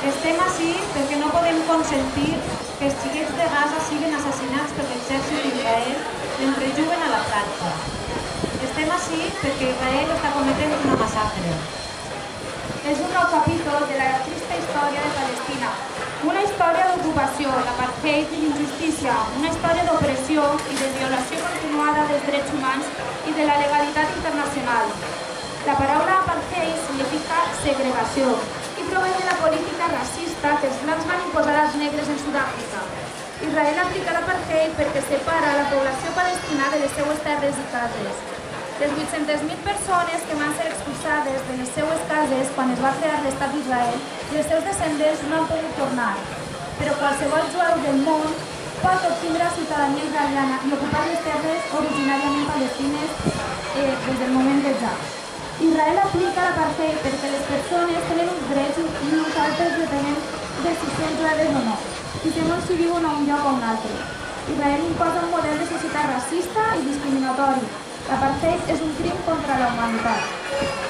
Estem ací perquè no podem consentir que els xiquets de Gaza siguin assassinats per l'exèrcit d'Israel mentre juguen a la platja. Estem ací perquè Israel està cometent una massacre. És un nou capítol de la trista història de Palestina. Una història d'ocupació, d'apartheid i d'injustícia. Una història d'opressió i de violació continuada dels drets humans i de la legalitat internacional. La paraula apartheid significa segregació i prové de la política racista que els blancs van imposar als negres en Sud-àfrica. Israel aplica l'apartheid perquè separa la població palestina de les seues terres i cases. Les 800.000 persones que van ser expulsades de les seues cases quan es va crear l'Estat d'Israel i els seus descendents no han pogut tornar. Però qualsevol jueu del món pot obtindre ciutadania israeliana i ocupar les terres originàriament palestines des del moment de ja. Israel aplica l'apartheid perquè les persones tenen uns drets i uns altres depenen de si són jueves o no, i segons si viuen a un lloc o un altre. Israel imposa un model de societat racista i discriminatori. L'apartheid és un crim contra la humanitat.